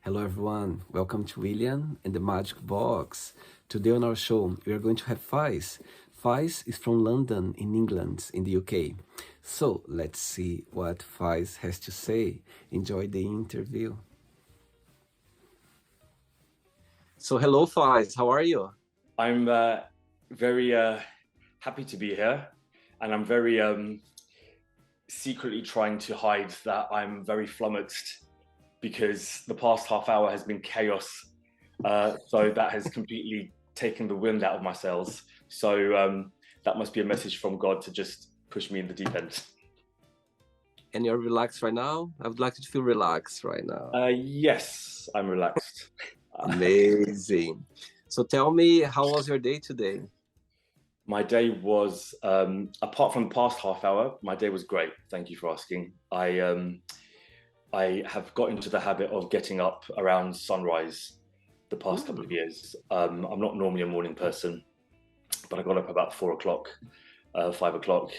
Hello, everyone. Welcome to William and the Magic Box. Today on our show, we are going to have Fiez. Fiez is from London, in England, in the UK. So let's see what Fiez has to say. Enjoy the interview. So, hello, Fiez. How are you? I'm very happy to be here, and I'm very secretly trying to hide that I'm very flummoxed because the past half hour has been chaos. So that has completely taken the wind out of my sails. So that must be a message from God to just push me in the deep end. And you're relaxed right now? I would like you to feel relaxed right now. Yes, I'm relaxed. Amazing. So tell me, how was your day today? My day was, apart from the past half hour, my day was great. Thank you for asking. I have got into the habit of getting up around sunrise the past couple of years. I'm not normally a morning person, but I got up about 4 o'clock, 5 o'clock,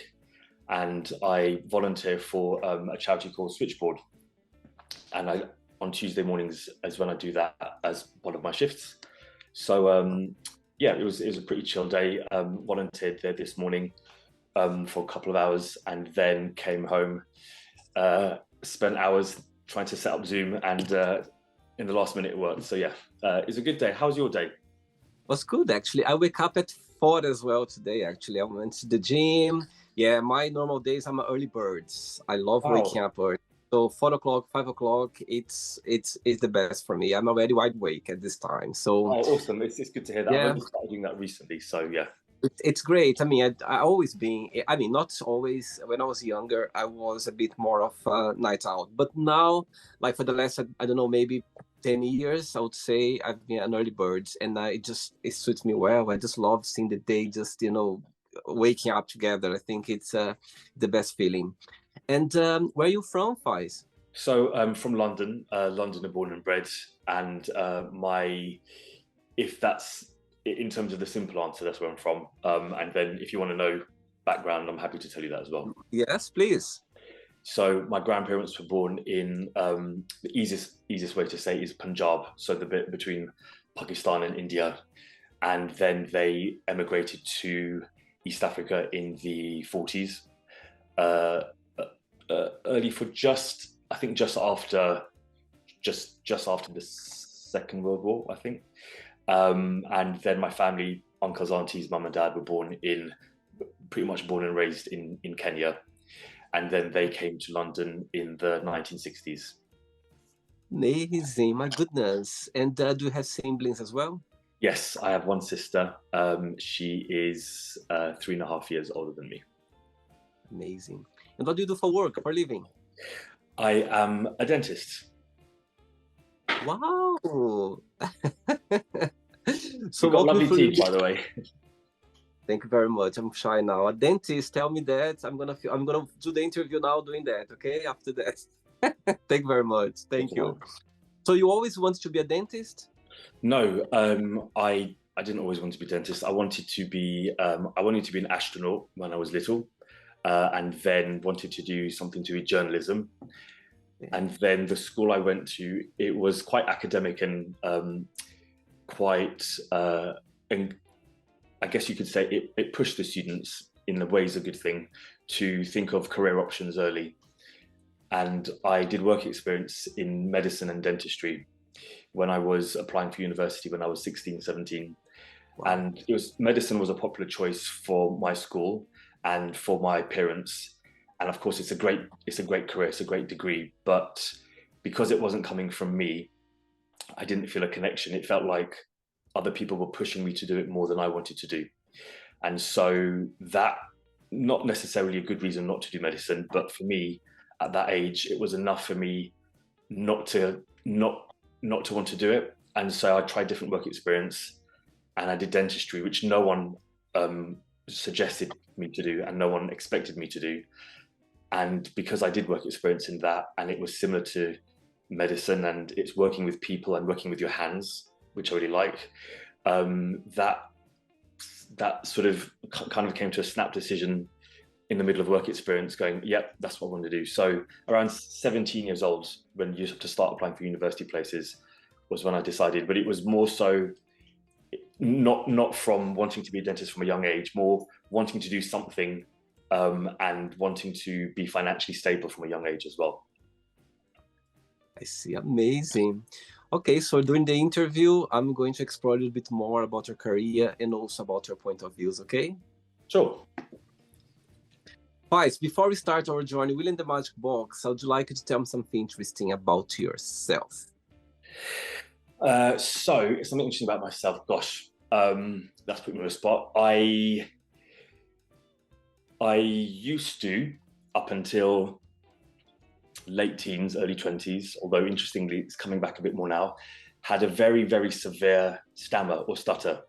and I volunteer for a charity called Switchboard. And on Tuesday mornings is when I do that as one of my shifts. So yeah, it was a pretty chill day. Volunteered there this morning for a couple of hours, and then came home. Spent hours trying to set up Zoom, and in the last minute it worked. So yeah, it's a good day. How's your day? Was good, actually. I wake up at 4 as well today, actually. I went to the gym. Yeah, my normal days, I'm an early birds. I love waking Wow. up early. So 4 o'clock, 5 o'clock, it's the best for me. I'm already wide awake at this time. So Oh, awesome. It's good to hear that. I've yeah, only started doing that recently. So yeah. it's great. I mean, I always been, I mean, not always. When I was younger, I was a bit more of a night out. But now, like for the last, I don't know, maybe 10 years, I would say I've been an early bird. And it suits me well. I just love seeing the day just, waking up together. I think it's the best feeling. And where are you from, Faiz? So I'm from London, Londoner born and bred, and if that's in terms of the simple answer, that's where I'm from. And then if you want to know background, I'm happy to tell you that as well. Yes, please. So my grandparents were born in the easiest way to say is Punjab, so the bit between Pakistan and India, and then they emigrated to East Africa in the 40s, uh, early for just I think just after the Second World War, I think. And then my family, uncles, aunties, mum and dad were pretty much born and raised in Kenya, and then they came to London in the 1960s. Amazing, my goodness. And do you have siblings as well? Yes, I have one sister. She is 3.5 years older than me. Amazing. And what do you do for work, for living? I am a dentist. Wow. So You've got walk me lovely through teeth, your. by the way. Thank you very much. I'm shy now. A dentist, tell me that. I'm gonna do the interview now doing that, okay? After that. Thank you very much. Good Thank to you. know. So you always wanted to be a dentist? No, I didn't always want to be a dentist. I wanted to be an astronaut when I was little, and then wanted to do something to do with journalism. Yeah. And then the school I went to, it was quite academic and quite, and I guess you could say it pushed the students in the ways a good thing to think of career options early. And I did work experience in medicine and dentistry when I was applying for university when I was 16, 17. Wow. And medicine was a popular choice for my school and for my parents. And of course, it's a great career, it's a great degree. But because it wasn't coming from me, I didn't feel a connection. It felt like other people were pushing me to do it more than I wanted to do. And so that, not necessarily a good reason not to do medicine, but for me at that age, it was enough for me not to not to want to do it. And so I tried different work experience, and I did dentistry, which no one suggested me to do, and no one expected me to do. And because I did work experience in that, and it was similar to medicine, and it's working with people and working with your hands, which I really like. That sort of kind of came to a snap decision in the middle of work experience going, yep, that's what I want to do. So around 17 years old, when you have to start applying for university places, was when I decided, but it was more so not from wanting to be a dentist from a young age, more wanting to do something and wanting to be financially stable from a young age as well. I see. Amazing. Okay, so during the interview, I'm going to explore a little bit more about your career and also about your point of views, okay? Sure. Fiez, before we start our journey within the magic box, I would like you to tell me something interesting about yourself. So something interesting about myself. Gosh, that's put me on the spot. I used to, up until late teens, early 20s, although interestingly, it's coming back a bit more now, had a very, very severe stammer or stutter.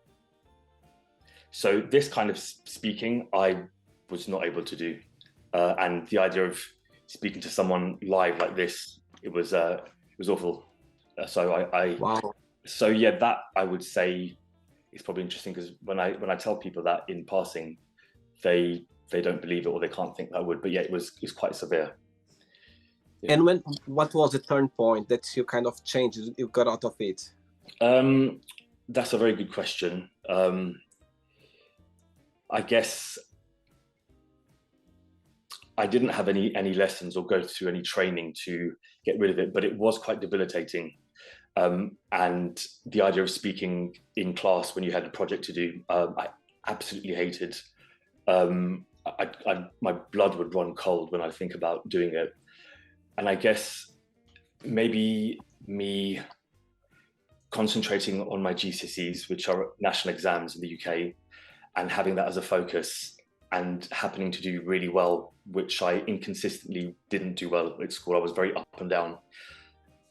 So this kind of speaking, I was not able to do. And the idea of speaking to someone live like this, it was awful. Wow. So yeah, that I would say is probably interesting, because when I tell people that in passing, they don't believe it or they can't think that I would. But yeah, it's quite severe. Yeah. And what was the turn point that you kind of changed, you got out of it? That's a very good question. I guess I didn't have any lessons or go through any training to get rid of it, but it was quite debilitating. And the idea of speaking in class when you had a project to do, I absolutely hated. My blood would run cold when I think about doing it. And I guess maybe me concentrating on my GCSEs, which are national exams in the UK, and having that as a focus and happening to do really well, which I inconsistently didn't do well at school. I was very up and down.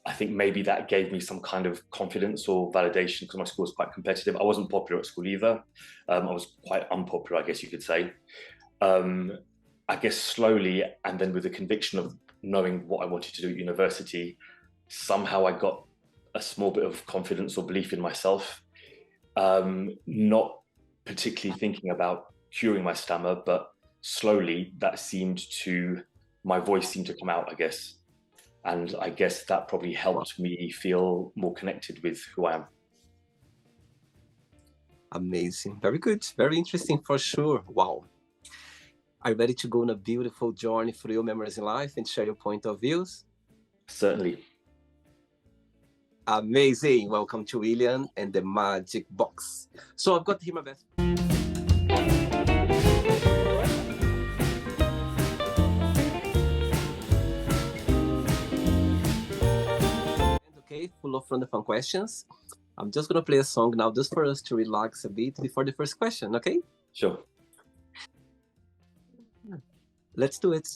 I think maybe that gave me some kind of confidence or validation, because my school was quite competitive. I wasn't popular at school either. I was quite unpopular, I guess you could say. I guess slowly, and then with the conviction of knowing what I wanted to do at university, somehow I got a small bit of confidence or belief in myself. Not particularly thinking about curing my stammer, but slowly my voice seemed to come out, I guess. And I guess that probably helped me feel more connected with who I am. Amazing. Very good. Very interesting for sure. Wow. Are you ready to go on a beautiful journey through your memories in life and share your point of views? Certainly. Amazing. Welcome to William and the Magic Box. So I've got here my best. Okay, full of random fun questions. I'm just gonna play a song now just for us to relax a bit before the first question, okay? Sure. Let's do it.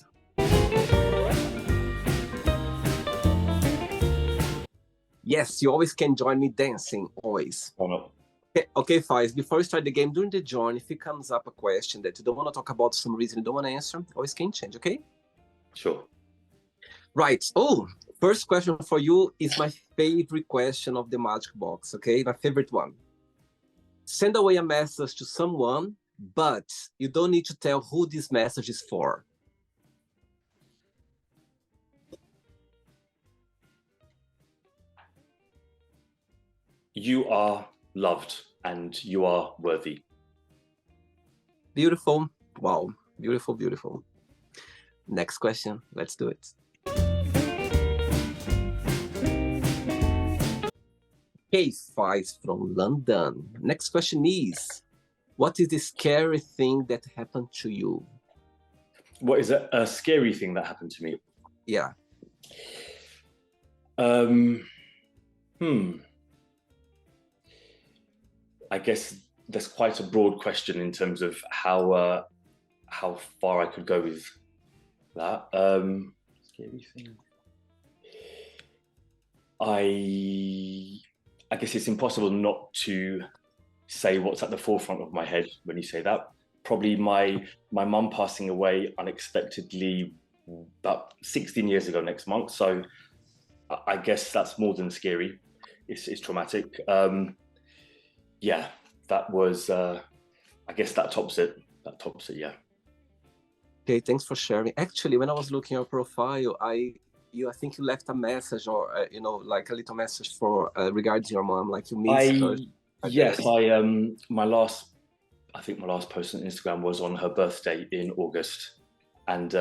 Yes, you always can join me dancing, always. Oh, no. Okay, Fiez, before we start the game, during the journey, if it comes up a question that you don't want to talk about, some reason you don't want to answer, always can change, okay? Sure. Right. Oh, first question for you is my favorite question of the Magic Box, okay? My favorite one. Send away a message to someone, but you don't need to tell who this message is for. You are loved and you are worthy. Beautiful. Wow. Beautiful, beautiful. Next question. Let's do it. Hey, Fiez from London. Next question is, what is the scary thing that happened to you? What is a scary thing that happened to me? Yeah. I guess that's quite a broad question in terms of how far I could go with that. Scary thing. I guess it's impossible not to say what's at the forefront of my head when you say that. Probably my mum passing away unexpectedly about 16 years ago next month. So I guess that's more than scary. It's traumatic. Yeah, that was, I guess that tops it. That tops it, yeah. Okay, thanks for sharing. Actually, when I was looking at your profile, I I think you left a message, or like a little message for regards your mom, like you miss her. I Yes, I think my last post on Instagram was on her birthday in August, and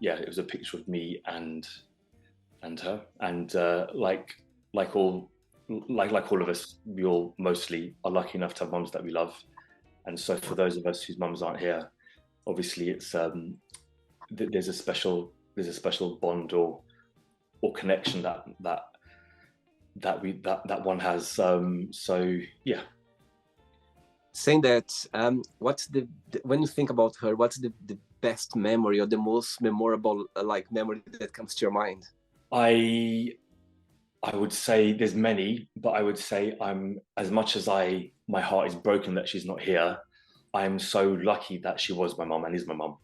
yeah, it was a picture of me and her, and like all of us, we all mostly are lucky enough to have mums that we love, and so for those of us whose mums aren't here, obviously it's there's a special bond or connection that one has. So yeah. Saying that, what's when you think about her, what's the best memory or the most memorable like memory that comes to your mind? I would say there's many, but I would say I'm as much as my heart is broken that she's not here. I'm so lucky that she was my mom and is my mom.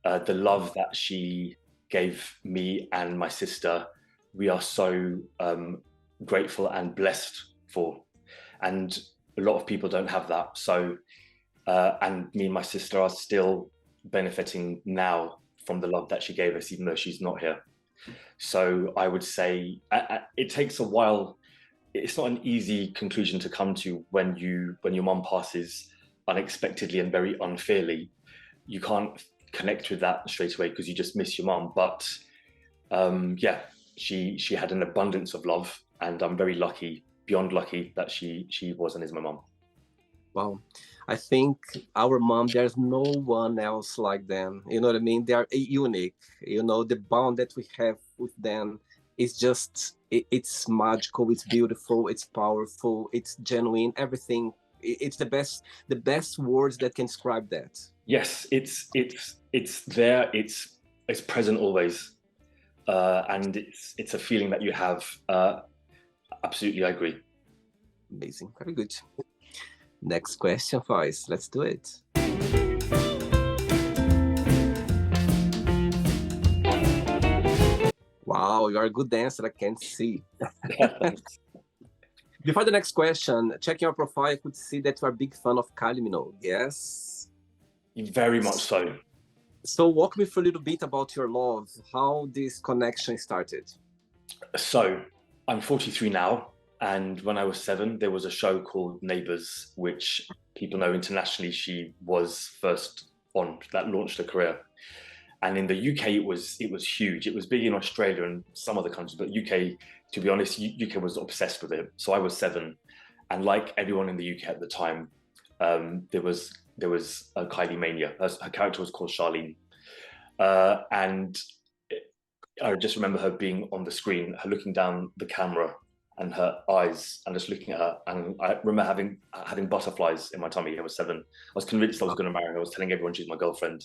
The love that she gave me and my sister, we are so grateful and blessed for, and a lot of people don't have that. So, and me and my sister are still benefiting now from the love that she gave us, even though she's not here. So I would say it takes a while. It's not an easy conclusion to come to when your mum passes unexpectedly and very unfairly. You can't connect with that straight away because you just miss your mum. But yeah, she had an abundance of love, and I'm very lucky, beyond lucky, that she was and is my mum. Wow. I think our mom, there's no one else like them. You know what I mean? They are unique. The bond that we have with them is just, it's magical, it's beautiful, it's powerful, it's genuine, everything. It's the best words that can describe that. Yes, it's there, it's present always. And it's a feeling that you have. Absolutely, I agree. Amazing, very good. Next question, Fiez. Let's do it. Wow, you are a good dancer, I can see. Before the next question, checking your profile, I could see that you are a big fan of Kylie Minogue, yes? Very much so. So walk me through a little bit about your love, how this connection started. So I'm 43 now, and when I was 7, there was a show called Neighbours, which people know internationally she was first on, that launched her career. And in the UK, it was huge. It was big in Australia and some other countries, but UK, to be honest, UK was obsessed with it. So I was 7, and like everyone in the UK at the time, there was a Kylie mania. Her character was called Charlene, and I just remember her being on the screen, her looking down the camera, and her eyes, and just looking at her. And I remember having butterflies in my tummy. I was 7. I was convinced I was going to marry her. I was telling everyone she's my girlfriend,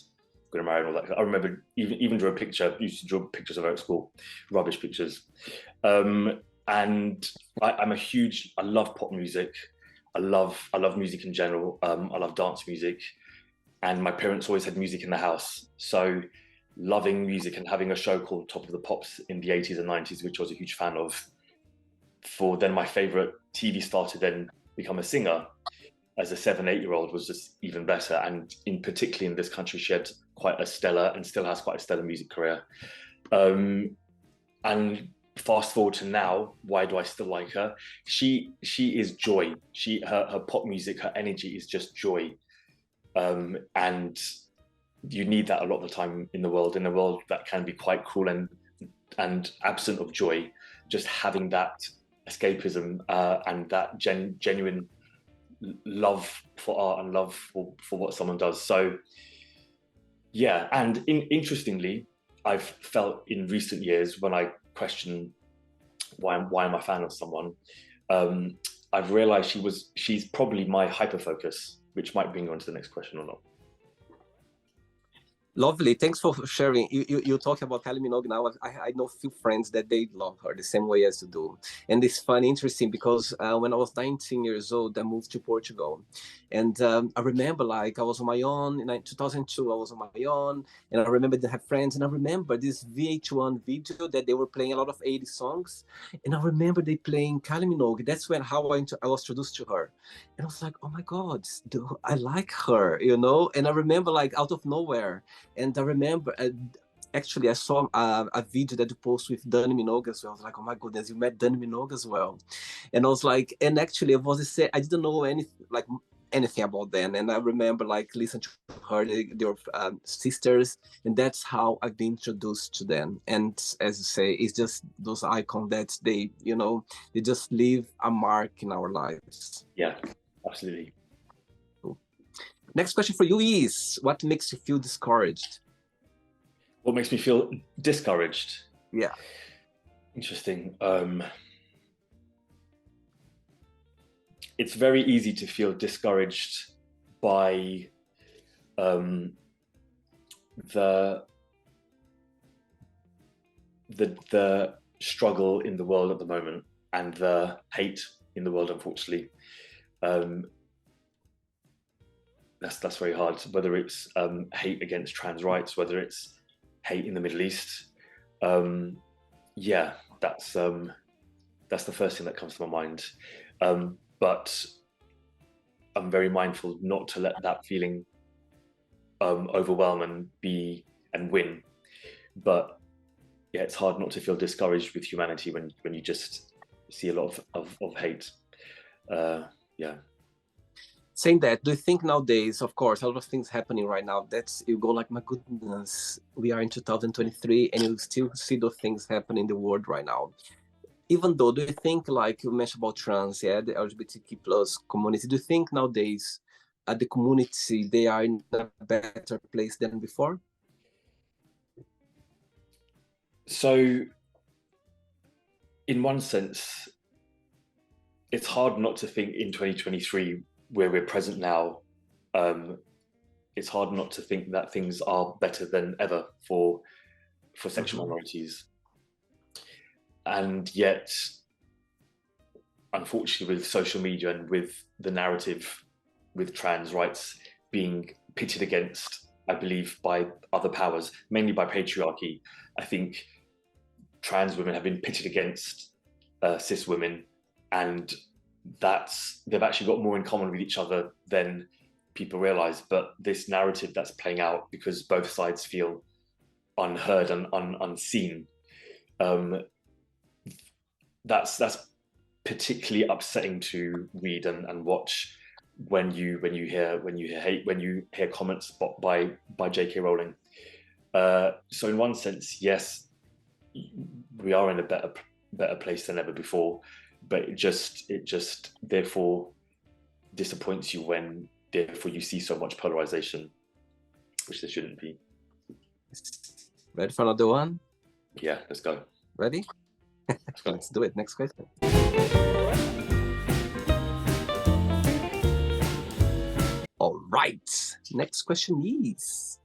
going to marry her, and all that. I remember even drew a picture. Used to draw pictures of her at school, rubbish pictures. And I love pop music. I love music in general. I love dance music, and my parents always had music in the house. So loving music and having a show called Top of the Pops in the 80s and 90s, which I was a huge fan of. For then my favorite TV star to then become a singer as a 7-8-year-old was just even better. And particularly in this country, she had quite a stellar, and still has quite a stellar, music career. And fast forward to now, why do I still like her? She is joy. Her pop music, her energy is just joy. And you need that a lot of the time in a world that can be quite cruel and absent of joy. Just having that escapism and that genuine love for art and love for what someone does. So yeah, and interestingly, I've felt in recent years when I question why am I a fan of someone, I've realized she's probably my hyperfocus, which might bring you on to the next question or not. Lovely. Thanks for sharing. You talk about Kylie Minogue now. I know a few friends that they love her the same way as you do. And it's funny, interesting, because when I was 19 years old, I moved to Portugal. And I remember, like, I was on my own. In 2002, I was on my own. And I remember they have friends. And I remember this VH1 video that they were playing a lot of 80 songs. And I remember they playing Kylie Minogue. That's how I was introduced to her. And I was like, oh my God, I like her, And I remember, like, out of nowhere. And I remember actually, I saw a video that you post with Dani Minogue as well. I was like, oh my goodness, you met Dani Minogue as well. And I was like, and actually, I didn't know anything about them. And I remember like listening to her, their sisters, and that's how I've been introduced to them. And as you say, it's just those icons that they just leave a mark in our lives. Yeah, absolutely. Next question for you is, what makes you feel discouraged? What makes me feel discouraged? Yeah. Interesting. It's very easy to feel discouraged by the struggle in the world at the moment and the hate in the world, unfortunately. That's very hard. Whether it's hate against trans rights, whether it's hate in the Middle East, yeah, that's the first thing that comes to my mind. But I'm very mindful not to let that feeling overwhelm and win. But yeah, it's hard not to feel discouraged with humanity when you just see a lot of hate. Yeah. Saying that, do you think nowadays, of course, a lot of things happening right now, that's you go like, my goodness, we are in 2023 and you still see those things happening in the world right now. Even though, do you think, like you mentioned about trans, yeah, the LGBTQ plus community, do you think nowadays the community, they are in a better place than before? So in one sense, it's hard not to think in 2023, where we're present now, it's hard not to think that things are better than ever for sexual minorities. And yet, unfortunately, with social media and with the narrative with trans rights being pitted against, I believe, by other powers, mainly by patriarchy, I think trans women have been pitted against cis women, and they've actually got more in common with each other than people realize. But this narrative that's playing out because both sides feel unheard and unseen, that's particularly upsetting to read and watch when you hear hate, when you hear comments by J.K. Rowling. So in one sense, yes, we are in a better place than ever before, but it just therefore disappoints you when therefore you see so much polarization, which there shouldn't be. Ready for another one? Yeah, let's go. Ready? Let's do it. Next question. All right. Next question is,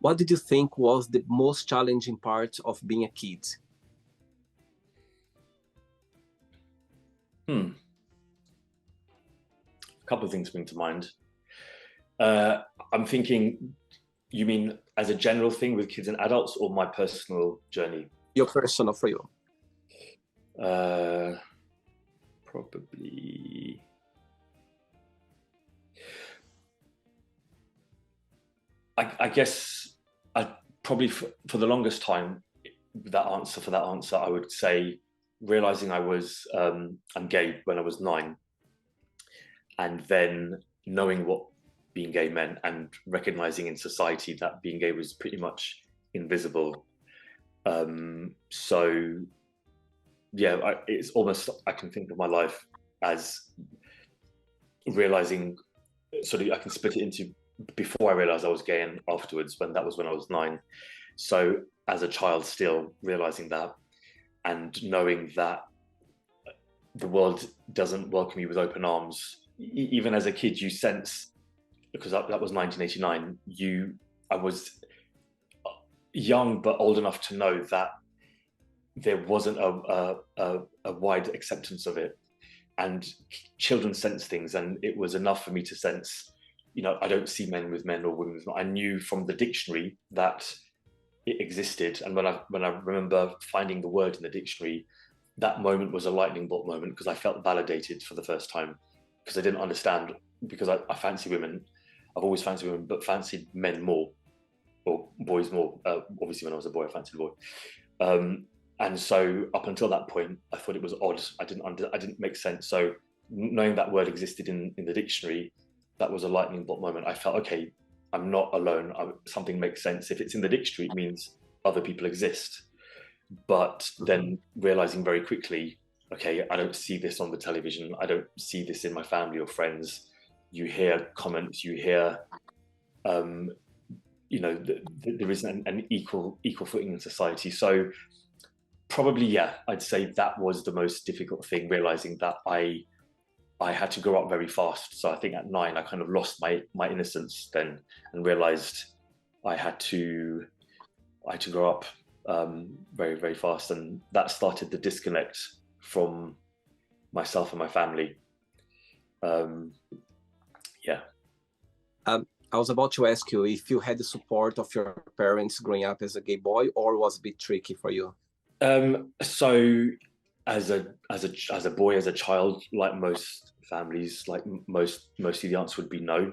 what did you think was the most challenging part of being a kid? A couple of things spring to mind. I'm thinking, you mean as a general thing with kids and adults, or my personal journey? Your personal, for you. Probably. I guess I probably for the longest time, for that answer, I would say realizing I'm gay when I was 9, and then knowing what being gay meant and recognizing in society that being gay was pretty much invisible. So yeah, it's almost, I can think of my life as realizing, sort of, I can split it into before I realized I was gay and afterwards, when I was 9. So as a child, still realizing that and knowing that the world doesn't welcome you with open arms. Even as a kid, you sense, because that was 1989, I was young but old enough to know that there wasn't a wide acceptance of it, and children sense things, and it was enough for me to sense, I don't see men with men or women with men. I knew from the dictionary that it existed, and when I remember finding the word in the dictionary, that moment was a lightning bolt moment, because I felt validated for the first time, because I didn't understand, because I fancy women. I've always fancied women, but fancied men more. or boys more. Obviously, when I was a boy, I fancied a boy. And so up until that point, I thought it was odd. I didn't make sense. So knowing that word existed in the dictionary, that was a lightning bolt moment. I felt, okay, I'm not alone. Something makes sense. If it's in the dictionary, it means other people exist. But then realizing very quickly, okay, I don't see this on the television. I don't see this in my family or friends. You hear comments, you hear, there isn't an equal footing in society. So probably, yeah, I'd say that was the most difficult thing, realizing that I had to grow up very fast. So I think at 9, I kind of lost my innocence then, and realized I had to grow up very, very fast. And that started the disconnect from myself and my family. Yeah. I was about to ask you if you had the support of your parents growing up as a gay boy, or was it a bit tricky for you? So as a boy, as a child, like most families, like mostly the answer would be no.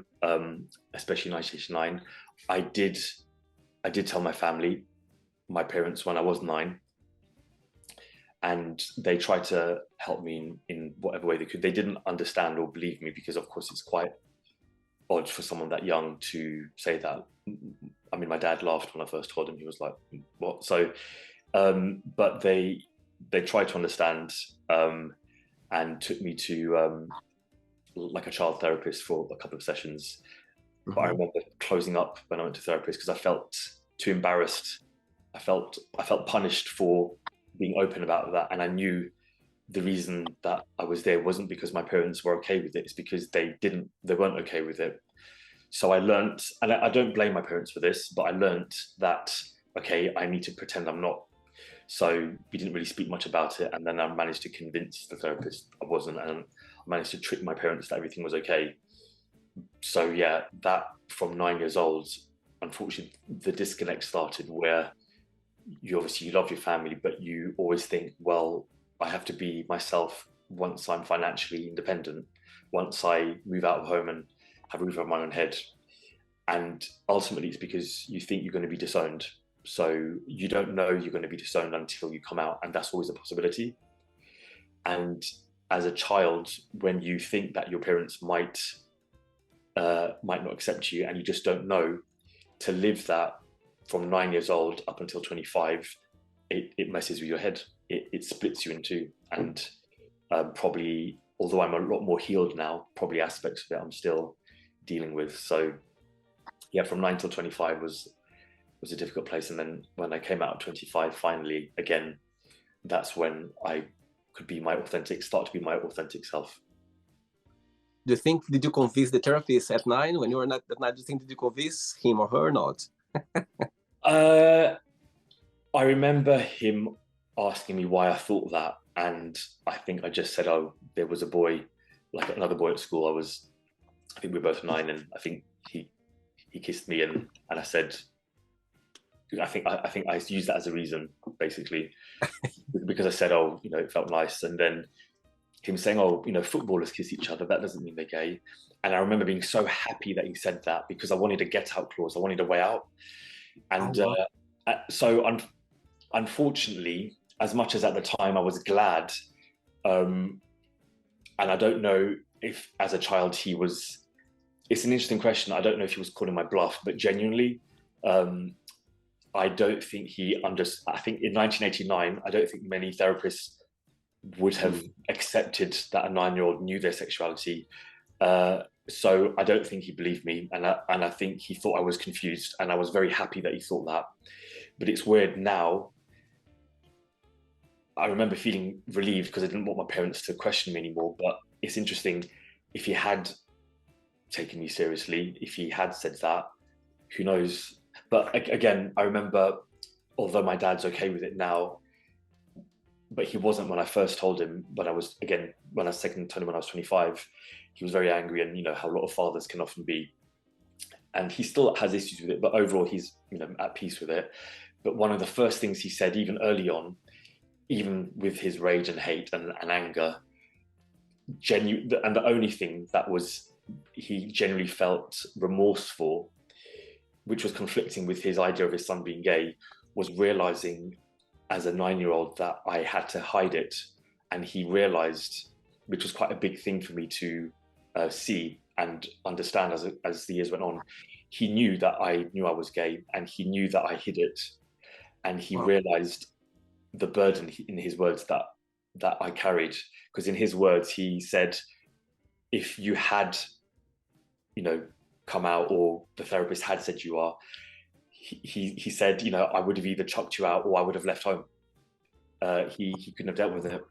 Especially in 1989, I did tell my family, my parents, when I was 9, and they tried to help me in whatever way they could. They didn't understand or believe me, because of course it's quite odd for someone that young to say that. I mean, my dad laughed when I first told him. He was like, "What?" So, but they tried to understand, and took me to like a child therapist for a couple of sessions. But I remember closing up when I went to therapist because I felt too embarrassed. I felt punished for being open about that, and I knew the reason that I was there wasn't because my parents were okay with it. It's because they weren't okay with it. So I learned, and I don't blame my parents for this, but I learned that, okay, I need to pretend I'm not. So we didn't really speak much about it, and then I managed to convince the therapist I wasn't, and I managed to trick my parents that everything was okay. So yeah, that from 9 years old, unfortunately, the disconnect started where you love your family, but you always think, well, I have to be myself once I'm financially independent, once I move out of home and have a roof over my own head. And ultimately, it's because you think you're going to be disowned. So you don't know you're going to be disowned until you come out, and that's always a possibility. And as a child, when you think that your parents might not accept you, and you just don't know, to live that from 9 years old up until 25, it messes with your head. It splits you in two. And probably, although I'm a lot more healed now, probably aspects of it I'm still dealing with. So yeah, from 9 till 25 was a difficult place. And then when I came out at 25, finally, again, that's when I could start to be my authentic self. Did you convince the therapist at 9 when you were not at 9? Do you think, did you convince him or her or not? I remember him asking me why I thought that, and I think I just said, "Oh, there was a boy, like another boy at school. I think we were both 9, and I think he kissed me, and I said, I think I used that as a reason, basically, because I said, oh, it felt nice, and then him saying, oh, footballers kiss each other, that doesn't mean they're gay. And I remember being so happy that he said that, because I wanted a get out clause, I wanted a way out. And so unfortunately, as much as at the time I was glad, and I don't know if as a child it's an interesting question. I don't know if he was calling my bluff, but genuinely, I don't think he understood. I think in 1989, I don't think many therapists would have accepted that a 9-year-old knew their sexuality. So I don't think he believed me, and I think he thought I was confused, and I was very happy that he thought that. But it's weird now. I remember feeling relieved because I didn't want my parents to question me anymore. But it's interesting, if he had taken me seriously, if he had said that, who knows? But again, I remember, although my dad's okay with it now, but he wasn't when I first told him. When I second told him when I was 25, he was very angry, and how a lot of fathers can often be. And he still has issues with it, but overall he's at peace with it. But one of the first things he said, even early on, even with his rage and hate and anger, and the only thing that he generally felt remorse for which was conflicting with his idea of his son being gay, was realizing as a 9-year-old that I had to hide it. And he realized, which was quite a big thing for me to see and understand as the years went on, he knew that I knew I was gay, and he knew that I hid it. And he Wow. realized the burden, in his words, that I carried. Because in his words, he said, if you had, come out, or the therapist had said you are, he said, I would have either chucked you out or I would have left home. He couldn't have dealt with it.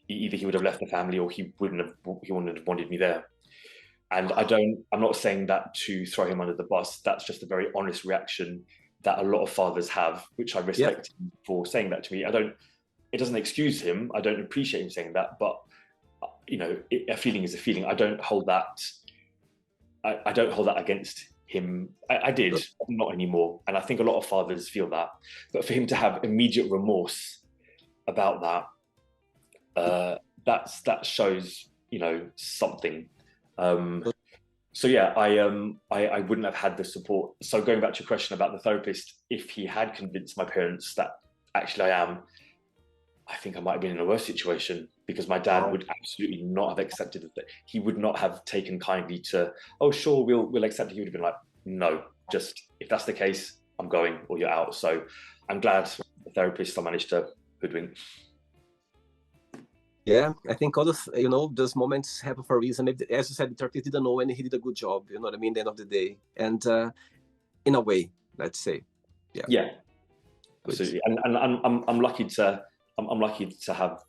Either he would have left the family, or he wouldn't have wanted me there. And I'm not saying that to throw him under the bus. That's just a very honest reaction that a lot of fathers have, which I Yeah. respect him for saying that to me. It doesn't excuse him. I don't appreciate him saying that, but a feeling is a feeling. I don't hold that against him. I did, not anymore. And I think a lot of fathers feel that. But for him to have immediate remorse about that, that shows, something. So yeah, I wouldn't have had the support. So going back to your question about the therapist, if he had convinced my parents that actually I am, I think I might have been in a worse situation, because my dad would absolutely not have accepted it. He would not have taken kindly to, oh sure, we'll accept it. He would have been like, no, just if that's the case, I'm going, or you're out. So I'm glad the therapist I managed to hoodwink. Yeah, I think all those moments happen for a reason. Maybe, as you said, the therapist didn't know, and he did a good job. You know what I mean? At the end of the day, and in a way, let's say, yeah. Yeah, absolutely. And I'm lucky to have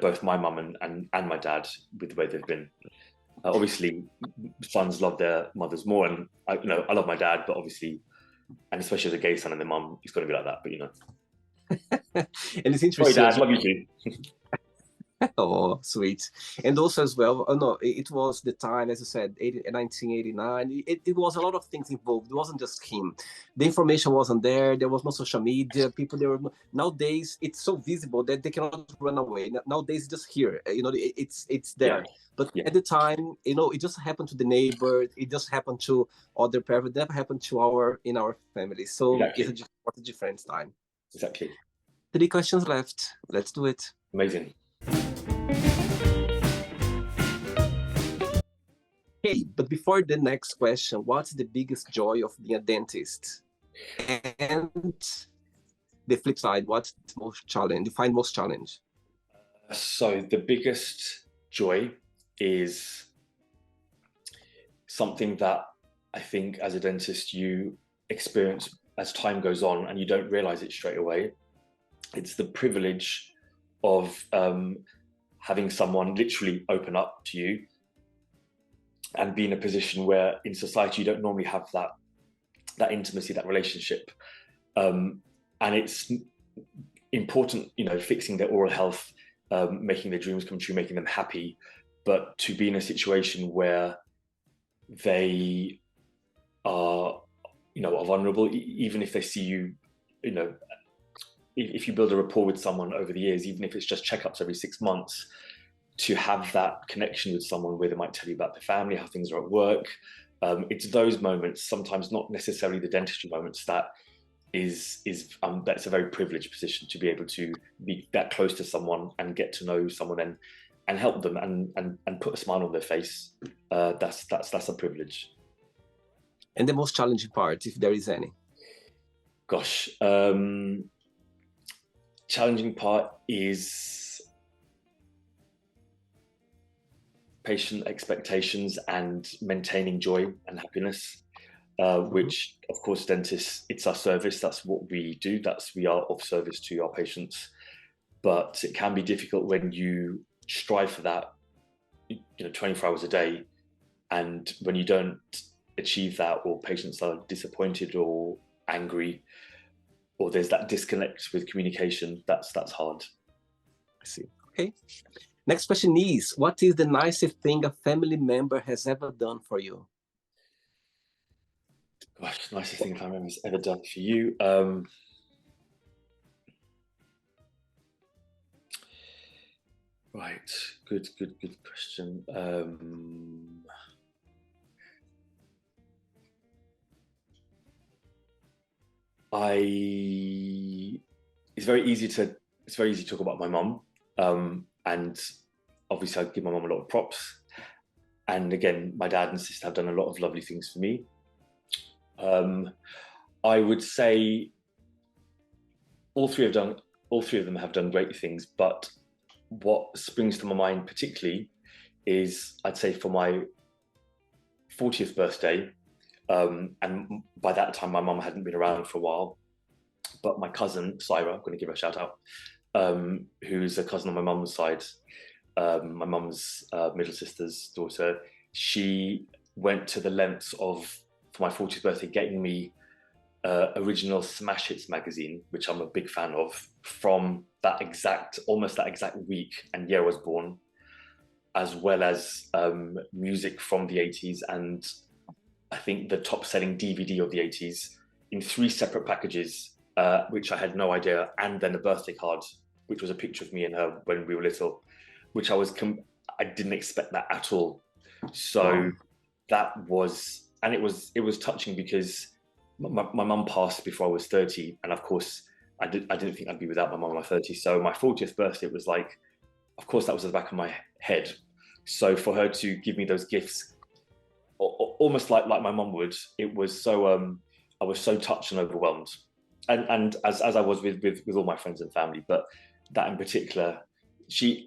both my mum and my dad with the way they've been. Obviously, sons love their mothers more, and I love my dad, but obviously, and especially as a gay son and the mum, he's going to be like that. But And it's interesting. Sorry, Dad, love you too. Oh, sweet. And also as well, oh no, it was the time, as you said, 1989. It was a lot of things involved. It wasn't just him. The information wasn't there. There was no social media. People, nowadays, it's so visible that they cannot run away. Nowadays, it's just here. It's there. Yeah. But at the time, it just happened to the neighbor. It just happened to other parents. It never happened to in our family. So Exactly. it's a different time. Exactly. 3 questions left. Let's do it. Amazing. Okay, but before the next question, what's the biggest joy of being a dentist? And the flip side, what's the most challenge? You find most challenge? So the biggest joy is something that I think as a dentist you experience as time goes on, and you don't realize it straight away. It's the privilege of having someone literally open up to you and be in a position where in society you don't normally have that intimacy, that relationship. And it's important, fixing their oral health, making their dreams come true, making them happy, but to be in a situation where they are vulnerable, even if they see you, if you build a rapport with someone over the years, even if it's just checkups every 6 months, to have that connection with someone where they might tell you about their family, how things are at work. It's those moments, sometimes not necessarily the dentistry moments, that that's a very privileged position, to be able to be that close to someone and get to know someone and help them and put a smile on their face. That's a privilege. And the most challenging part, if there is any? Gosh, challenging part is patient expectations and maintaining joy and happiness, which of course dentists, it's our service, that's what we do, we are of service to our patients. But it can be difficult when you strive for that 24 hours a day, and when you don't achieve that, or patients are disappointed or angry, or there's that disconnect with communication, that's hard. I see. Okay. Next question is, what is the nicest thing a family member has ever done for you? Gosh, nicest thing a family member has ever done for you. Right, good question. I it's very easy to talk about my mum, and obviously I give my mum a lot of props. And again, my dad and sister have done a lot of lovely things for me. Um, I would say all three of them have done great things, but what springs to my mind particularly is, I'd say, for my 40th birthday, and by that time my mum hadn't been around for a while, but my cousin Syra, I'm going to give her a shout out, who's a cousin on my mum's side, my mum's middle sister's daughter. She went to the lengths of, for my 40th birthday, getting me original Smash Hits magazine, which I'm a big fan of, from almost that exact week and year I was born, as well as music from the 80s, and I think the top selling DVD of the 80s in 3 separate packages, which I had no idea, and then a birthday card, which was a picture of me and her when we were little, which I didn't expect that at all. So wow. That was, and it was touching because my mum passed before I was 30, and of course I didn't think I'd be without my mum on my 30. So my 40th birthday, it was like, of course that was at the back of my head. So for her to give me those gifts, almost like my mum would, it was so I was so touched and overwhelmed, and as I was with all my friends and family, but that in particular, she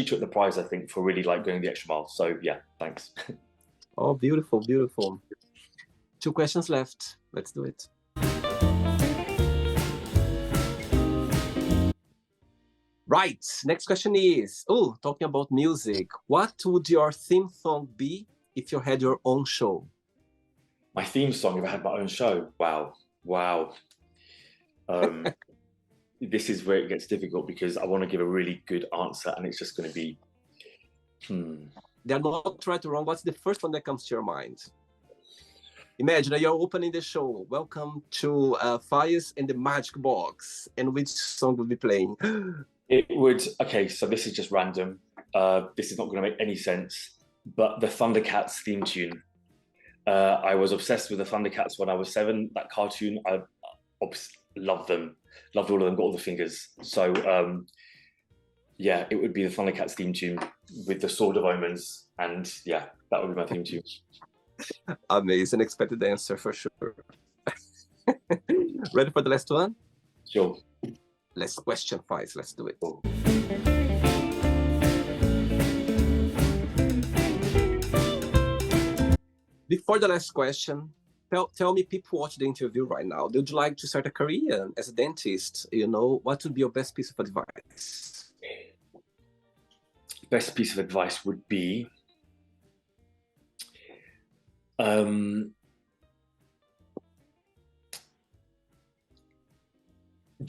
took the prize, I think, for really like going the extra mile. So yeah, thanks. Oh, beautiful, beautiful. 2 questions left. Let's do it. Right. Next question is, talking about music, what would your theme song be if you had your own show? My theme song if I had my own show? Wow. This is where it gets difficult because I want to give a really good answer and it's just going to be, They're not right or wrong. What's the first one that comes to your mind? Imagine you're opening the show. Welcome to Fiez and the Magic Box. And which song will be playing? It would, okay, so this is just random. This is not going to make any sense, but the Thundercats theme tune. I was obsessed with the Thundercats when I was 7. That cartoon, I loved them. Loved all of them, got all the fingers. So, yeah, it would be the Thundercats theme tune with the Sword of Omens. And yeah, that would be my theme tune. Amazing, expected answer for sure. Ready for the last one? Sure. Last question, Fiez. Let's do it. Before the last question, tell me, people watch the interview right now, would you like to start a career as a dentist? What would be your best piece of advice? Best piece of advice would be, do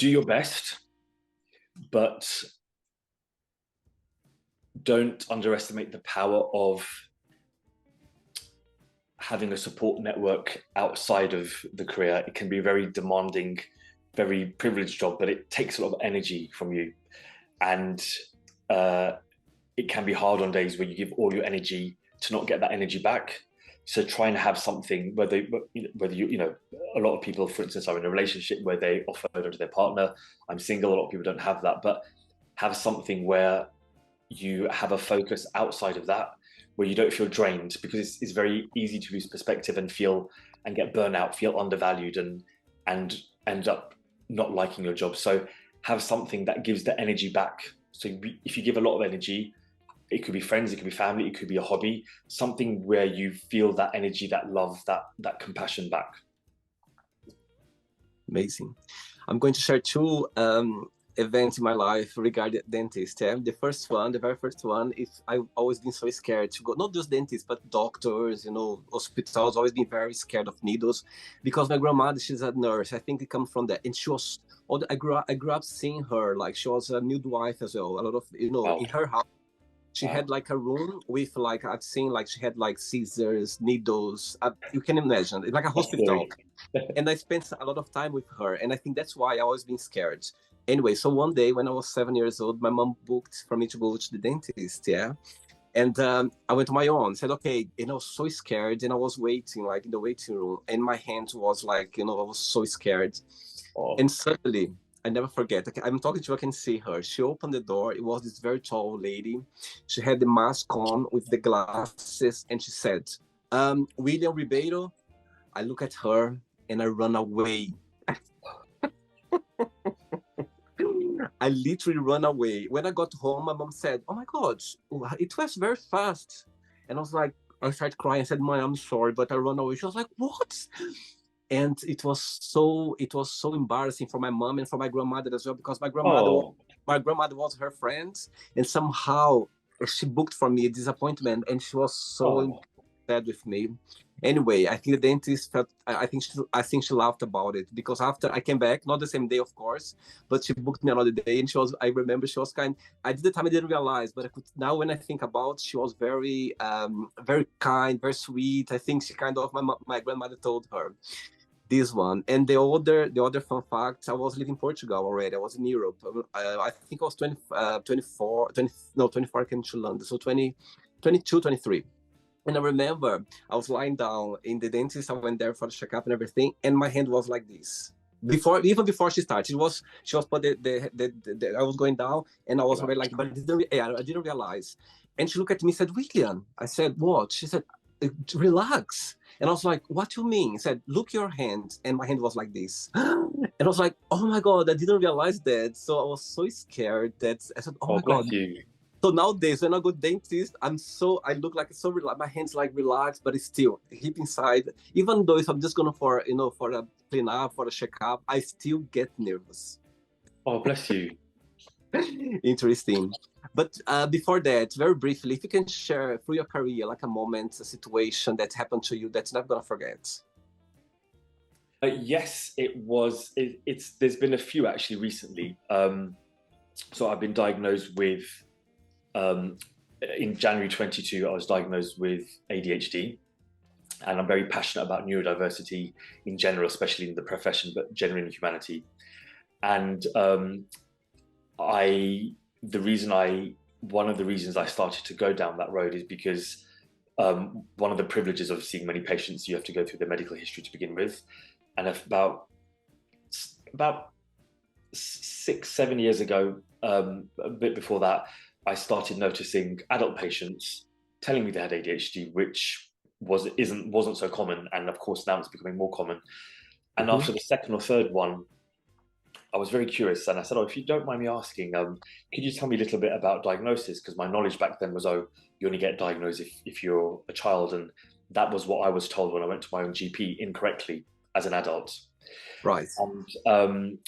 your best, but don't underestimate the power of having a support network outside of the career. It can be a very demanding, very privileged job, but it takes a lot of energy from you. And it can be hard on days where you give all your energy to not get that energy back. So try and have something, whether you a lot of people, for instance, are in a relationship where they offer it to their partner. I'm single, a lot of people don't have that, but have something where you have a focus outside of that, where you don't feel drained, because it's very easy to lose perspective and get burnout, feel undervalued, and end up not liking your job. So have something that gives the energy back. So if you give a lot of energy, it could be friends, it could be family, it could be a hobby, something where you feel that energy, that love, that compassion back. Amazing. I'm going to share 2 events in my life regarding dentists. Yeah? The very first one is I've always been so scared to go, not just dentists, but doctors, hospitals, always been very scared of needles, because my grandmother, she's a nurse. I think it comes from that. And she was, I grew up seeing her, like she was a midwife as well. A lot of, Wow. In her house, she had like a room with like, I've seen like she had like scissors, needles. You can imagine, it's like a hospital. And I spent a lot of time with her. And I think that's why I always been scared. Anyway, so one day when I was 7 years old, my mom booked for me to go to the dentist, yeah? And I went on my own, said, okay, I was so scared. And I was waiting like in the waiting room. And my hands was like, I was so scared. Oh, And suddenly, I never forget. I'm talking to you, I can see her. She opened the door. It was this very tall lady. She had the mask on with the glasses, and she said, William Ribeiro. I look at her and I run away. I literally run away. When I got home, my mom said, "Oh my God, it was very fast." And I was like, I started crying. I said, "Mom, I'm sorry, but I run away." She was like, "What?" And it was so embarrassing for my mom and for my grandmother as well, because oh, my grandmother was her friend, and somehow she booked for me a disappointment, and she was so oh, sad with me. Anyway, I think the dentist felt. I think she laughed about it, because after I came back, not the same day, of course, but she booked me another day, and she was. I remember she was kind. At the time I didn't realize, but I could now when I think about, she was very kind, very sweet. I think she kind of my grandmother told her this one. And the other fun fact, I was living in Portugal already. I was in Europe. I think I was 20, 24, 20, no, 24, I came to London. So 20, 22, 23. And I remember I was lying down in the dentist. I went there for the checkup and everything. And my hand was like this. Even before she started, she was put I was going down, and I was right. already like, but I didn't realize. And she looked at me and said, "William." I said, "What?" She said, "Relax." And I was like, "What you mean?" He said, "Look your hand." And my hand was like this. And I was like, "Oh my God, I didn't realize that." So I was so scared that I said, "Oh Oh, my God." bless you. So nowadays, when I go dentist, I look like so relaxed. My hands like relaxed, but it's still hip inside. Even though if I'm just going for a clean up, for a checkup, I still get nervous. Oh, bless you. Interesting. But before that, very briefly, if you can share through your career, like a moment, a situation that happened to you that's never gonna forget. Yes, it was. It's there's been a few actually recently. So I've been diagnosed with um, in January 22. I was diagnosed with ADHD, and I'm very passionate about neurodiversity in general, especially in the profession, but generally in humanity. And I, the reason I, one of the reasons I started to go down that road is because one of the privileges of seeing many patients, you have to go through their medical history to begin with, and about 6, 7 years ago, a bit before that, I started noticing adult patients telling me they had ADHD, which wasn't so common, and of course now it's becoming more common. And Mhm. after the second or third one, I was very curious, and I said, "Oh, if you don't mind me asking, could you tell me a little bit about diagnosis?" Because my knowledge back then was, "Oh, you only get diagnosed if you're a child," and that was what I was told when I went to my own GP incorrectly as an adult. Right. And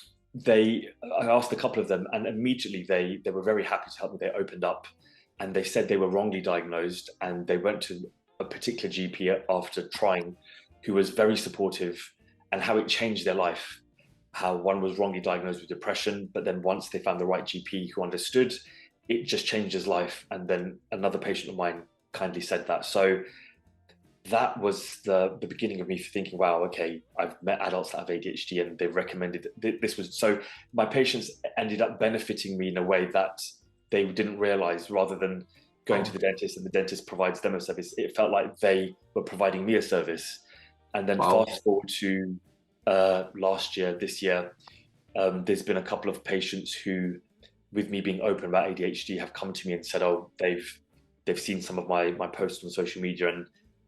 I asked a couple of them, and immediately they were very happy to help me. They opened up, and they said they were wrongly diagnosed, and they went to a particular GP after trying, who was very supportive, and how it changed their life. How one was wrongly diagnosed with depression, but then once they found the right GP who understood, it just changed his life. And then another patient of mine kindly said that. So that was the beginning of me thinking, wow, okay, I've met adults that have ADHD and they've recommended this was so my patients ended up benefiting me in a way that they didn't realize. Rather than going to Oh, the dentist and the dentist provides them a service, it felt like they were providing me a service. And then wow. fast forward to last year, this year, there's been a couple of patients who, with me being open about ADHD, have come to me and said, "Oh, they've seen some of my posts on social media, and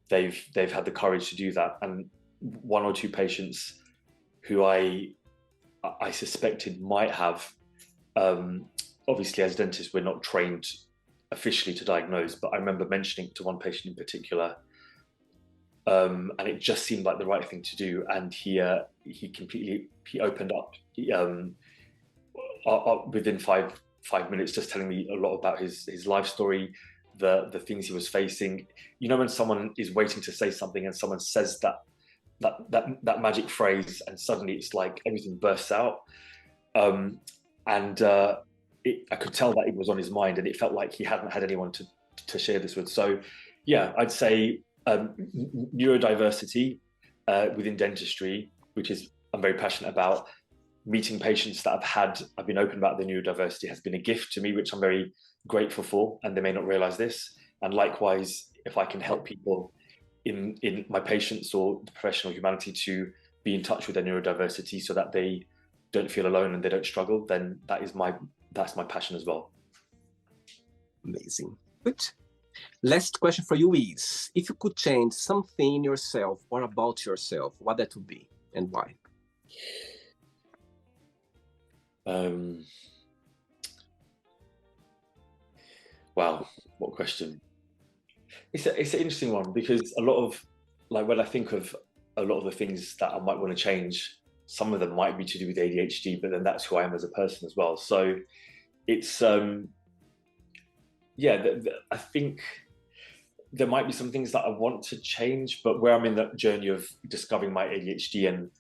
they've had the courage to do that." And one or two patients who I suspected might have, um, obviously as dentists we're not trained officially to diagnose, but I remember mentioning to one patient in particular, and it just seemed like the right thing to do. And he opened up within five minutes, just telling me a lot about his life story, the things he was facing. You know, when someone is waiting to say something and someone says that magic phrase, and suddenly it's like everything bursts out. Um, and I could tell that it was on his mind, and it felt like he hadn't had anyone to share this with. So, yeah, I'd say neurodiversity within dentistry, which is I'm very passionate about. Meeting patients that I've been open about their neurodiversity has been a gift to me, which I'm very grateful for, and they may not realize this. And likewise, if I can help people in my patients or the professional humanity to be in touch with their neurodiversity so that they don't feel alone and they don't struggle, then that's my passion as well. Amazing. Good. Last question for you is, if you could change something in yourself or about yourself, what that would be and why? Wow, what question. It's an interesting one, because a lot of, like, when I think of a lot of the things that I might want to change, some of them might be to do with ADHD, but then that's who I am as a person as well. So it's I think there might be some things that I want to change, but where I'm in that journey of discovering my ADHD and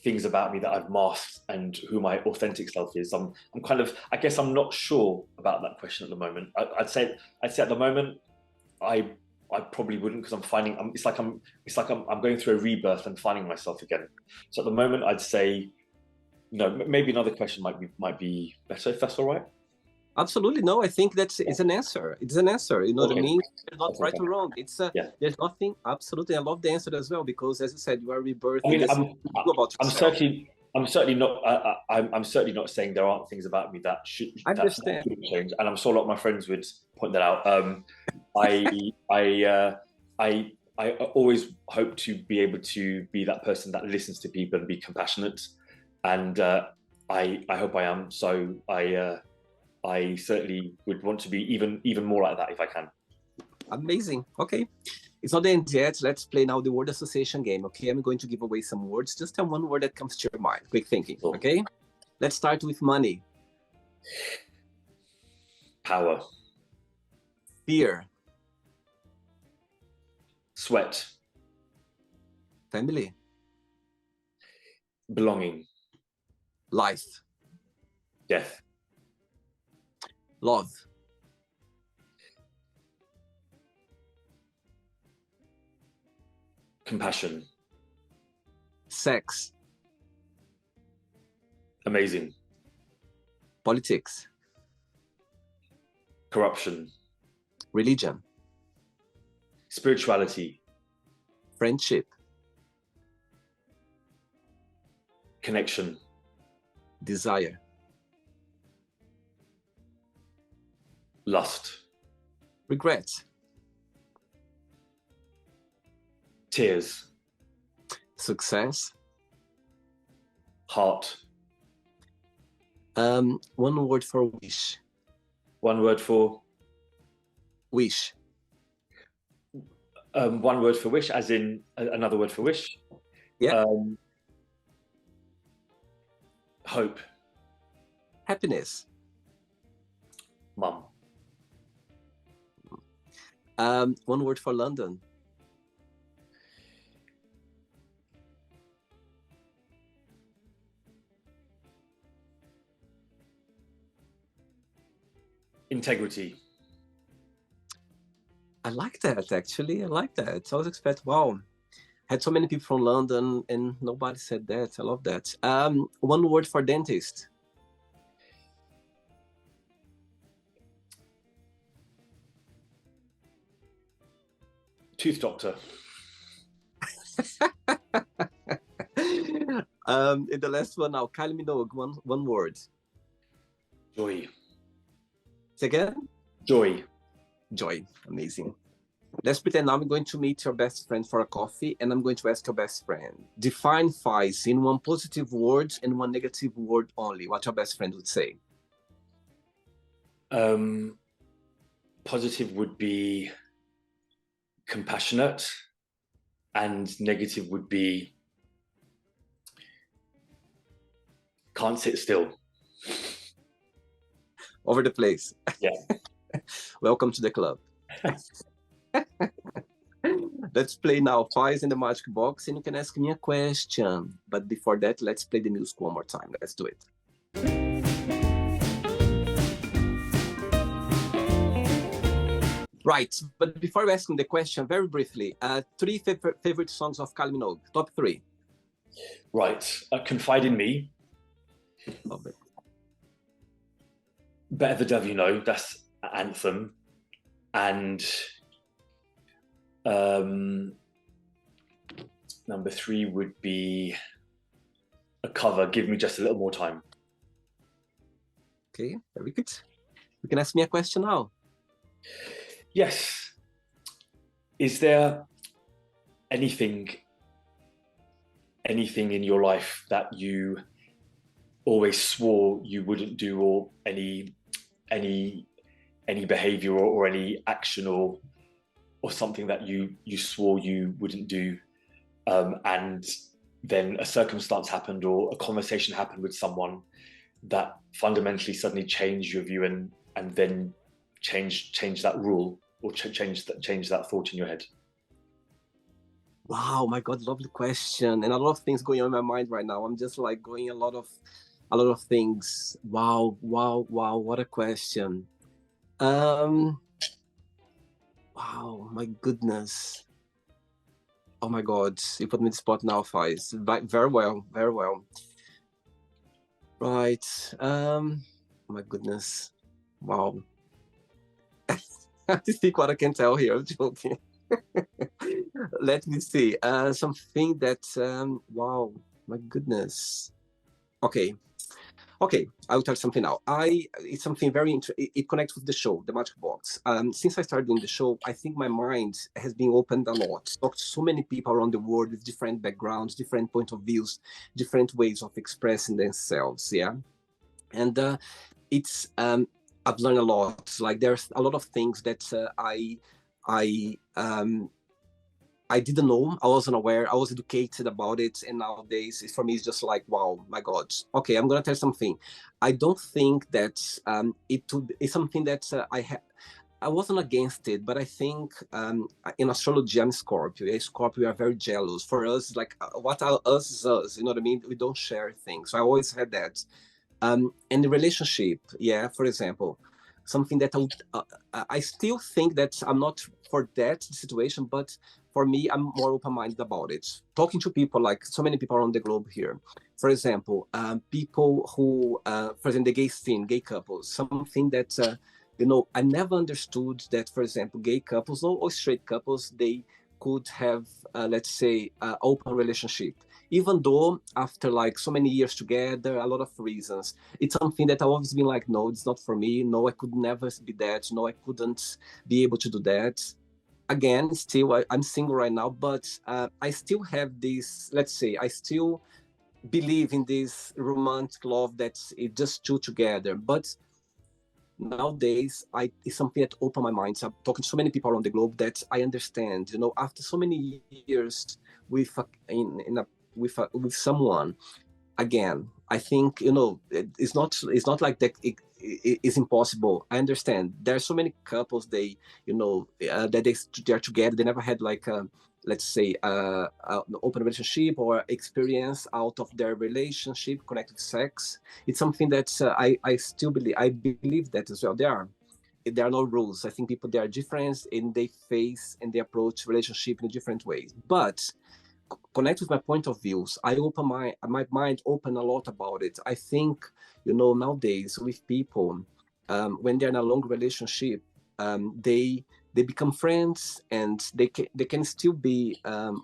things about me that I've masked and who my authentic self is, I'm kind of, I guess I'm not sure about that question at the moment. I'd say at the moment, I probably wouldn't, because I'm finding, it's like I'm going through a rebirth and finding myself again. So at the moment, I'd say no. Maybe another question might be better, if that's all right. Absolutely. No, I think it's an answer. It's an answer. You know what I mean? It's not right or wrong. It's there's nothing. Absolutely. I love the answer as well, because as you said, you are rebirthing. I mean, I'm certainly not saying there aren't things about me that should change. And I'm sure a lot of my friends would point that out. I always hope to be able to be that person that listens to people and be compassionate. And I hope I am. So I certainly would want to be even more like that if I can. Amazing. Okay. It's not the end yet. Let's play now the word association game. Okay, I'm going to give away some words. Just tell one word that comes to your mind. Quick thinking. Cool. Okay. Let's start with money. Power. Fear. Sweat. Family. Belonging. Life. Death. Love. Compassion. Sex. Amazing. Politics. Corruption. Religion. Spirituality. Friendship. Connection. Desire. Lust. Regret. Tears. Success. Heart. One word for wish. One word for wish. One word for wish, as in another word for wish. Yeah. Hope. Happiness. Mum. One word for London. Integrity. I like that, actually. I like that. I was expecting, wow. Had so many people from London and nobody said that. I love that. One word for dentist. Tooth doctor. And the last one now, Kylie Minogue, one word. Joy. Say again? Joy. Joy. Amazing. Let's pretend now I'm going to meet your best friend for a coffee, and I'm going to ask your best friend, define Fiez in one positive word and one negative word only. What your best friend would say? Positive would be compassionate, and negative would be can't sit still. Over the place. Yeah. Welcome to the club. Let's play now Fiez in the Magic Box, and you can ask me a question. But before that, let's play the music one more time. Let's do it. Right, but before asking the question, very briefly, 3 favorite songs of Kylie Minogue, top 3. Right, Confide in Me. Love it. Better the Devil You Know, that's an anthem. And number 3 would be a cover. Give me just a little more time. Okay, very good. You can ask me a question now. Yes. Is there anything anything in your life that you always swore you wouldn't do, or any any behavior, or any action, or something that you swore you wouldn't do, and then a circumstance happened or a conversation happened with someone that fundamentally suddenly changed your view, and then change that rule, or change that thought in your head? Wow, my God, lovely question. And a lot of things going on in my mind right now. I'm just like going a lot of things. Wow, wow, wow, what a question. Um, wow, my goodness. Oh my God, you put me in the spot now, Fiez. But very well, very well. Right. My goodness. Wow. I think what I can tell here. I'm joking. Let me see. Something that wow, my goodness. Okay. Okay, I'll tell you something now. It's something it connects with the show, the Magic Box. Since I started doing the show, I think my mind has been opened a lot. Talked to so many people around the world with different backgrounds, different point of views, different ways of expressing themselves. Yeah, and it's I've learned a lot. Like there's a lot of things that I I didn't know. I wasn't aware. I was educated about it, and nowadays, for me, it's just like, wow, my God. Okay, I'm gonna tell you something. I don't think that it's something that I wasn't against it, but I think in astrology, I'm Scorpio. Yeah, Scorpio, we are very jealous. For us, like what are us is us. You know what I mean? We don't share things. So I always had that. And the relationship, yeah, for example, something that I still think that I'm not for that situation, but for me, I'm more open-minded about it. Talking to people, like so many people around the globe here, for example, people who, for example, the gay scene, gay couples, something that, I never understood that, for example, gay couples or straight couples, they could have, let's say, open relationship, even though after like so many years together, a lot of reasons, it's something that I've always been like, no, it's not for me. No, I could never be that. No, I couldn't be able to do that. Again, still, I'm single right now, but I still have this, let's say, I still believe in this romantic love that's it just two together. But nowadays, it's something that opened my mind. So I'm talking to so many people around the globe that I understand, after so many years with with someone, again, I think it's not like that it is impossible. I understand there are so many couples, that they're together, they never had like a, let's say, an open relationship or experience out of their relationship connected sex. It's something that I believe that as well. There are no rules. I think people, they are different and they face and they approach relationship in different ways, but connect with my point of views. I open my mind open a lot about it. I think, nowadays with people, when they're in a long relationship, they become friends and they can still be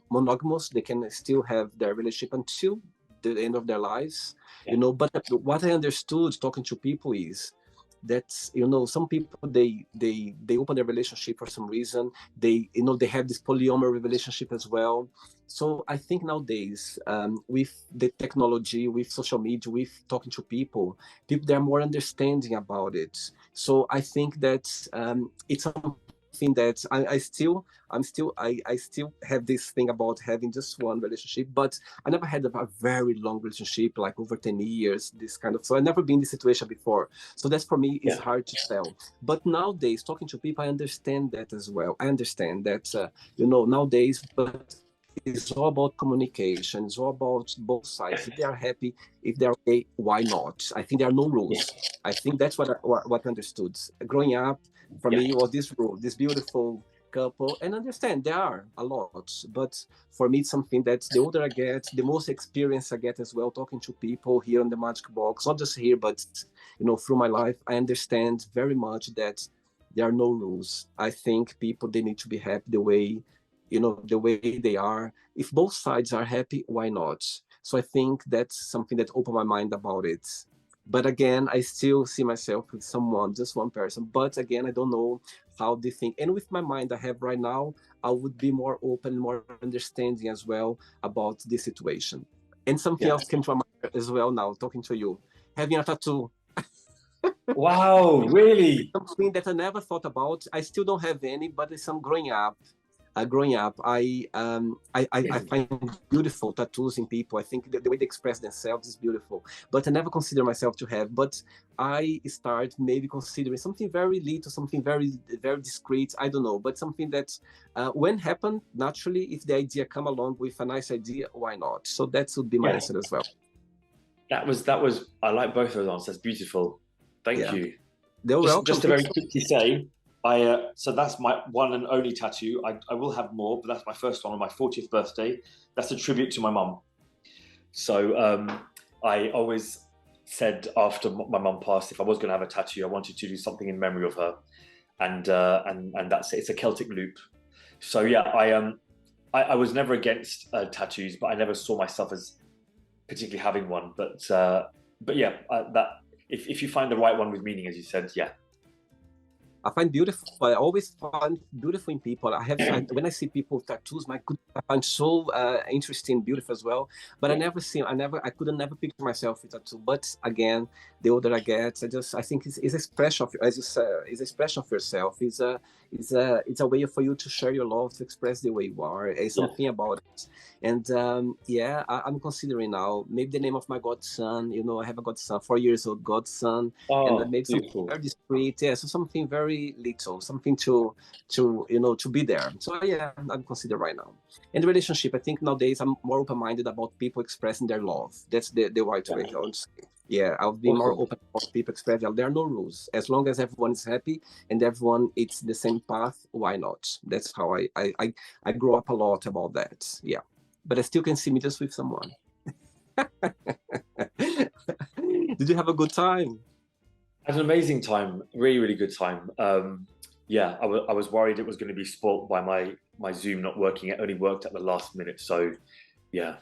monogamous. They can still have their relationship until the end of their lives. Yeah. But what I understood talking to people is that some people, they open their relationship for some reason. They have this polyamory relationship as well. So I think nowadays, with the technology, with social media, with talking to people, they are more understanding about it. So I think that it's something that I still have this thing about having just one relationship, but I never had a very long relationship, like over 10 years, this kind of. So I've never been in this situation before. So that's, for me, is Yeah. hard to tell. But nowadays, talking to people, I understand that as well. I understand that, nowadays, but it's all about communication. It's all about both sides. If they are happy, if they're okay, why not? I think there are no Yeah. rules. I think that's what I understood. Growing up, for Yeah. me, was this rule, this beautiful couple, and understand there are a lot. But for me, it's something that the older I get, the most experience I get as well, talking to people here on the Magic Box, not just here, but through my life, I understand very much that there are no rules. I think people, they need to be happy the way they are. If both sides are happy, why not? So I think that's something that opened my mind about it. But again, I still see myself with someone, just one person. But again, I don't know how they think. And with my mind I have right now, I would be more open, more understanding as well about this situation. And something Yeah. else came to my mind as well now, talking to you. Having a tattoo, Wow, really? something that I never thought about. I still don't have any, but it's some growing up, I find beautiful tattoos in people. I think the way they express themselves is beautiful. But I never consider myself to have. But I start maybe considering something very little, something very discreet. I don't know, but something that when happen naturally, if the idea come along with a nice idea, why not? So that would be my Yeah. answer as well. That was. I like both of those answers. That's beautiful. Thank Yeah, you. they're welcome. Just to very quickly say, so that's my one and only tattoo. I will have more, but that's my first one on my 40th birthday. That's a tribute to my mum. So I always said after my mum passed, if I was going to have a tattoo, I wanted to do something in memory of her, and that's it. It's a Celtic loop. So yeah, I was never against tattoos, but I never saw myself as particularly having one. But yeah, that if you find the right one with meaning, as you said, yeah. I find beautiful. I always find beautiful in people. When I see people with tattoos, my goodness, I find so interesting, beautiful as well. But Yeah. I couldn't never picture myself with tattoo. But again, the older I get, I think it's expression of, as you said, it's expression of yourself. It's a way for you to share your love, to express the way you are. It's something about it. And yeah, I'm considering now maybe the name of my godson. You know, I have a godson, 4 years old godson, and Oh, maybe something beautiful. very discreet. Yeah, so something very little, something to to be there. So yeah, I'm considering right now. And the relationship, I think nowadays I'm more open-minded about people expressing their love. That's the right way. I would say. Yeah, I'll be more Awesome. open about people expressing. There are no rules. As long as everyone is happy and everyone it's the same path, why not? That's how I grow up a lot about that. Yeah, but I still can see me just with someone. Did you have a good time? Had an amazing time, really, really good time. Yeah, I was worried it was going to be spoilt by my Zoom not working. It only worked at the last minute. So yeah,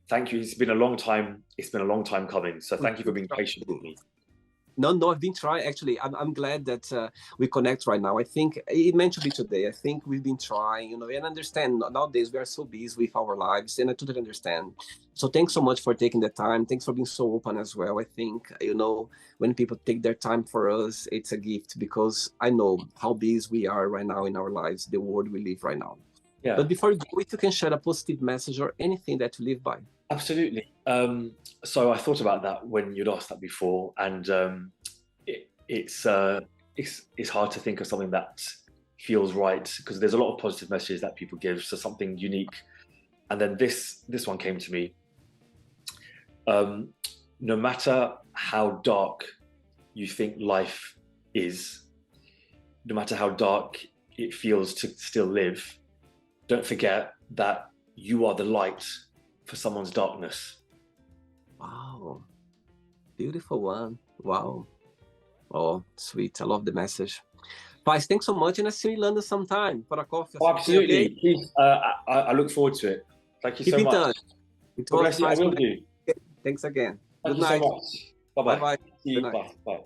thank you. It's been a long time. It's been a long time coming. So thank you for being patient with me. No, I've been trying. Actually, I'm glad that we connect right now. I think it meant to be today. I think we've been trying, and understand nowadays we are so busy with our lives, and I totally understand. So thanks so much for taking the time. Thanks for being so open as well. I think, when people take their time for us, it's a gift because I know how busy we are right now in our lives, the world we live right now. Yeah, But before you go, if you can share a positive message or anything that you live by. absolutely. So I thought about that when you'd asked that before, and it's hard to think of something that feels right because there's a lot of positive messages that people give. So something unique, and then this one came to me. No matter how dark you think life is, no matter how dark it feels to still live, don't forget that you are the light for someone's darkness. Wow, beautiful one. Wow. Oh, sweet. I love the message. Fiez, thanks so much. And I'll see you in London sometime for a coffee or Oh, something, okay? absolutely. Please, I look forward to it. Thank you Keep so in much. touch. It God was bless you. I nice will connecting. do. Thanks again. Thank Good you so night. much. Bye-bye. Bye-bye. See Good you. night. Bye. Bye.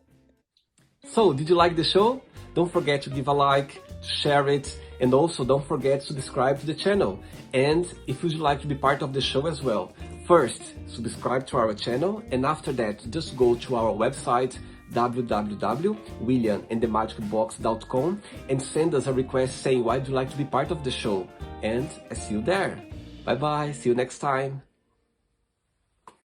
So, did you like the show? Don't forget to give a like, to share it, and also don't forget to subscribe to the channel. And if you'd like to be part of the show as well, first, subscribe to our channel, and after that, just go to our website, www.williamandthemagicbox.com, and send us a request saying why do you like to be part of the show. And I see you there. Bye bye, see you next time.